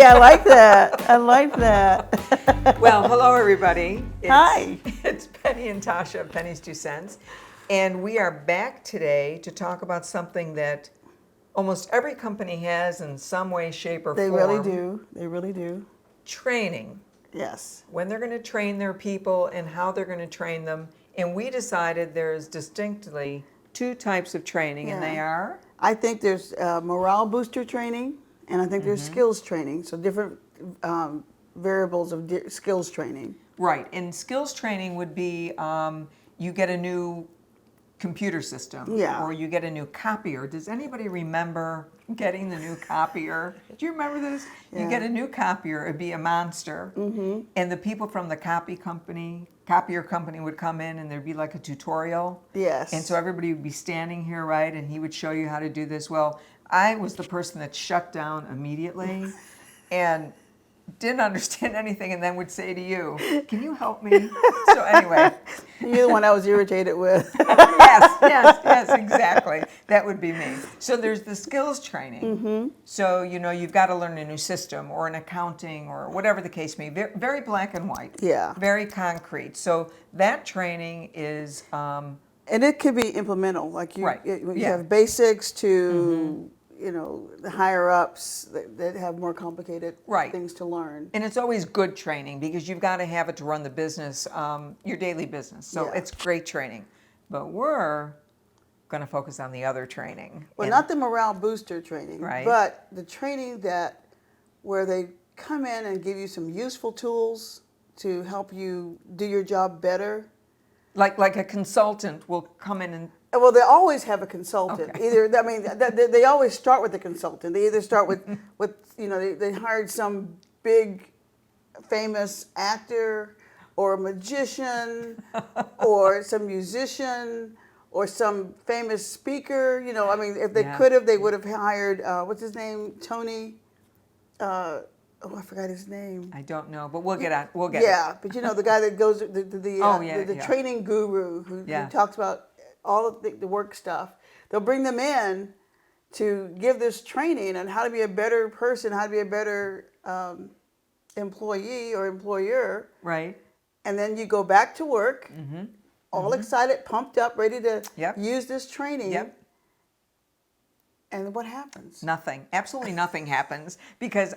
Hey, I like that. I like that. Well, hello everybody. Hi. It's Penny and Tasha of Penny's Two Cents. And we are back today to talk about something that almost every company has in some way, shape, or They form. really do. They really do. Training. Yes. When they're going to train their people and how they're going to train them. And we decided there's distinctly two types of training, and they Yeah. are? I think there's morale booster training, and I think there's skills training. So different variables of skills training. Right. And skills training would be you get a new computer system, Yeah. or you get a new copier. Does anybody remember getting the new copier? Do you remember this? You Yeah. get a new copier, it'd be a monster, and the people from the copier company would come in, and there'd be like a tutorial. Yes. And so everybody would be standing here, right, and he would show you how to do this. Well, I was the person that shut down immediately and didn't understand anything, and then would say to you, "Can you help me?" So anyway, You're the one I was irritated with. yes, exactly. That would be me. So there's the skills training. So you've got to learn a new system or an accounting or whatever the case may be. Very black and white. Yeah. Very concrete. So that training is And it could be implemental, like you, Right. you Yeah. have basics to, the higher ups that have more complicated Right. things to learn. And it's always good training because you've got to have it to run the business, your daily business. So Yeah. it's great training. But we're going to focus on the other training. Well, And- not the morale booster training, Right. but the training where they come in and give you some useful tools to help you do your job better. like a consultant will come in and Well, they always have a consultant. Okay. Either, I mean, they always start with a consultant. They either start with they hired some big, famous actor, or a magician, or some musician, or some famous speaker. I mean, if they Yeah. could have, they would have hired what's his name, Tony. I forgot his name. I don't know, but we'll get on. We'll get Yeah, but the guy that goes the Oh, yeah, yeah. training guru who Yeah. talks about all of the work stuff. They'll bring them in to give this training on how to be a better person, how to be a better employee or employer, it. Right. and then you go back to work, all excited, pumped up, ready to Yep. use this training. Yep. And what happens? Nothing. Absolutely nothing happens because,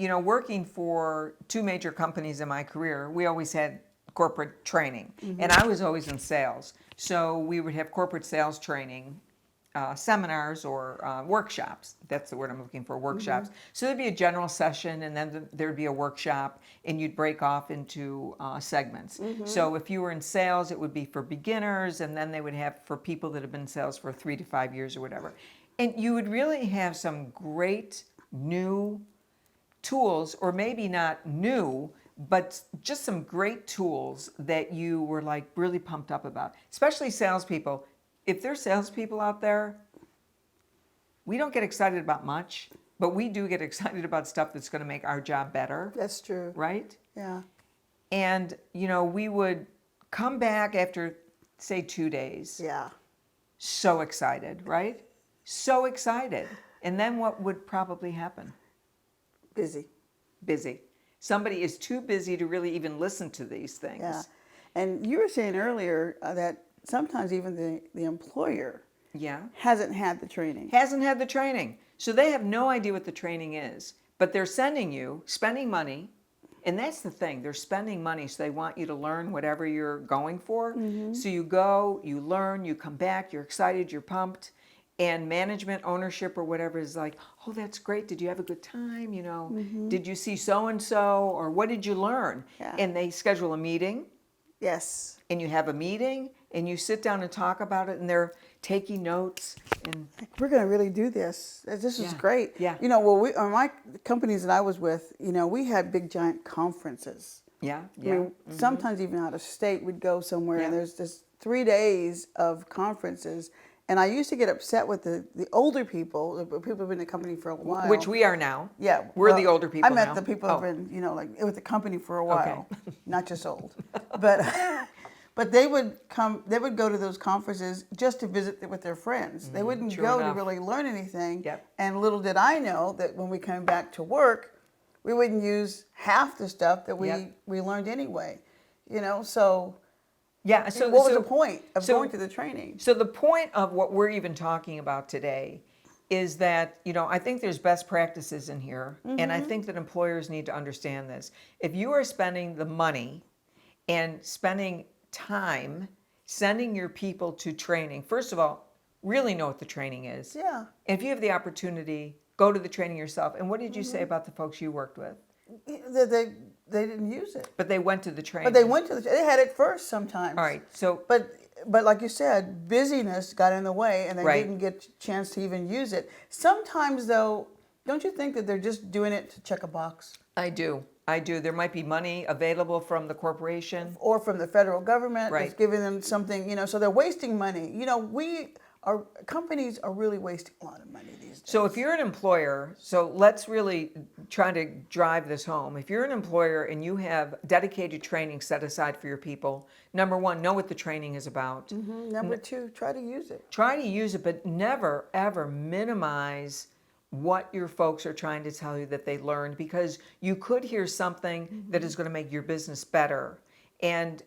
working for two major companies in my career, we always had corporate training, and I was always in sales. So we would have corporate sales training, seminars or workshops. That's the word I'm looking for, workshops. So there'd be a general session, and then there'd be a workshop, and you'd break off into segments. So if you were in sales, it would be for beginners, and then they would have for people that have been in sales for 3 to 5 years or whatever. And you would really have some great new tools, or maybe not new, but just some great tools that you were like really pumped up about. Especially salespeople. If there's salespeople out there, we don't get excited about much, but we do get excited about stuff that's going to make our job better, That's true. right? Yeah. And, we would come back after, say, 2 days, Yeah. so excited, right? So excited. And then what would probably happen? Busy. Busy. Somebody is too busy to really even listen to these things. Yeah. And you were saying earlier that sometimes even the employer Yeah. hasn't had the training. Hasn't had the training. So they have no idea what the training is. But they're sending you, spending money, and that's the thing. They're spending money, so they want you to learn whatever you're going for. So you go, you learn, you come back, you're excited, you're pumped. And management, ownership, or whatever is like, oh, that's great. Did you have a good time? Did you see so-and-so? Or what did you learn? Yeah. And they schedule a meeting, Yes. and you have a meeting, and you sit down and talk about it, and they're taking notes. And We're going to really do this. This is Yeah. great. Yeah. We on my companies that I was with, we had big giant conferences. yeah, I yeah. mean, sometimes even out of state, we'd go somewhere, Yeah. and there's just 3 days of conferences. And I used to get upset with the older people, the people who've been in the company for a while. Which we are now. Yeah, We're well, the older people I meant now. the people Oh. who've been, like with the company for a while, not just old. But they would come. They would go to those conferences just to visit with their friends. They wouldn't true go enough. to really learn anything. Yep. And little did I know that when we came back to work, we wouldn't use half the stuff that Yep. we learned anyway. So Yeah. So what was so- the point of so- going to the training? So the point of what we're even talking about today is that, I think there's best practices in here, and I think that employers need to understand this. If you are spending the money and spending time sending your people to training, first of all, really know what the training is. Yeah. If you have the opportunity, go to the training yourself. And what did you say about the folks you worked with? They didn't use it. But they went to the training. But they went to they had it first sometimes. All right. So But like you said, busyness got in the way, and they Right. didn't get a chance to even use it. Sometimes, though, don't you think that they're just doing it to check a box, I do. There might be money available from the corporation. or from the federal government that's Right. giving them something? So they're wasting money. Companies are really wasting a lot of money these days. So if you're an employer, so let's really try to drive this home. If you're an employer and you have dedicated training set aside for your people, number one, know what the training is about. Number two, try to use it. Try to use it, but never, ever minimize what your folks are trying to tell you that they learned, because you could hear something that is going to make your business better. And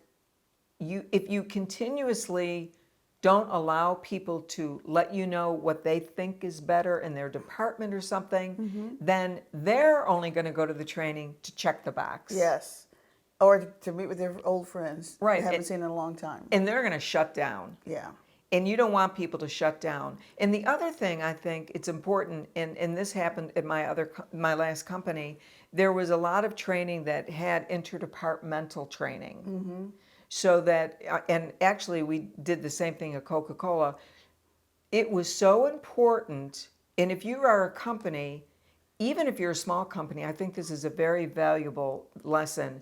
if you continuously don't allow people to let you know what they think is better in their department or something, then they're only going to go to the training to check the box. Yes. Or to meet with their old friends Right. they haven't seen in a long time. And they're going to shut down. Yeah. And you don't want people to shut down. And the other thing I think it's important, and this happened at my last company, there was a lot of training that had interdepartmental training. So that, and actually we did the same thing at Coca-Cola. It was so important, and if you are a company, even if you're a small company, I think this is a very valuable lesson.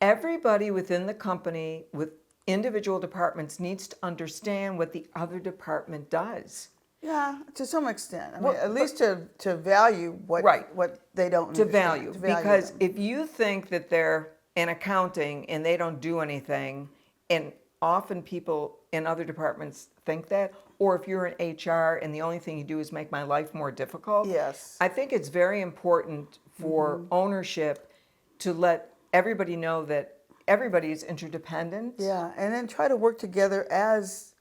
Everybody within the company with individual departments needs to understand what the other department does. Yeah, to some extent. I mean, Well, at least to value what Right. what they don't To understand, value, because them. if you think that they're in accounting and they don't do anything, and often people in other departments think that, or if you're in HR and the only thing you do is make my life more difficult, Yes. I think it's very important for ownership to let everybody know that everybody is interdependent. Yeah, and then try to work together as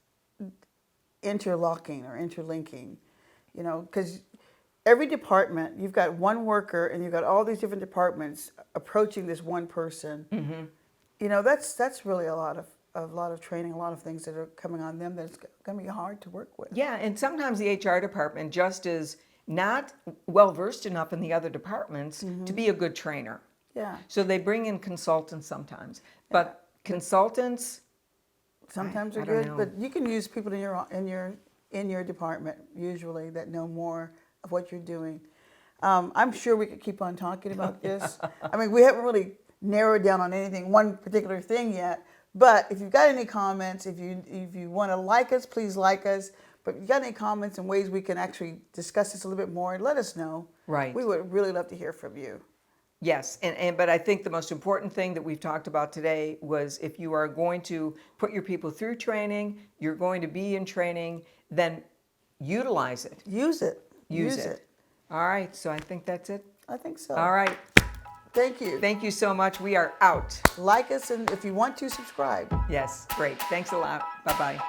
interlocking or interlinking, because every department, you've got one worker and you've got all these different departments approaching this one person. That's really a lot of training, a lot of things that are coming on them that's going to be hard to work with. Yeah, and sometimes the HR department just is not well versed enough in the other departments to be a good trainer. Yeah, So they bring in consultants sometimes, but consultants, sometimes I they're don't good, know. but you can use people in your department usually that know more of what you're doing. I'm sure we could keep on talking about this. I mean, we haven't really narrowed down on one particular thing yet. But if you've got any comments, if you want to like us, please like us. But if you've got any comments and ways we can actually discuss this a little bit more, let us know. Right. We would really love to hear from you. yes, but I think the most important thing that we've talked about today was if you are going to put your people through training, you're going to be in training, then utilize it. Use it. Use it. All right, so I think that's it. I think so. All right, Thank you. thank you so much. We are out. Like us, and if you want to, subscribe. Yes, great. Thanks a lot. Bye-bye.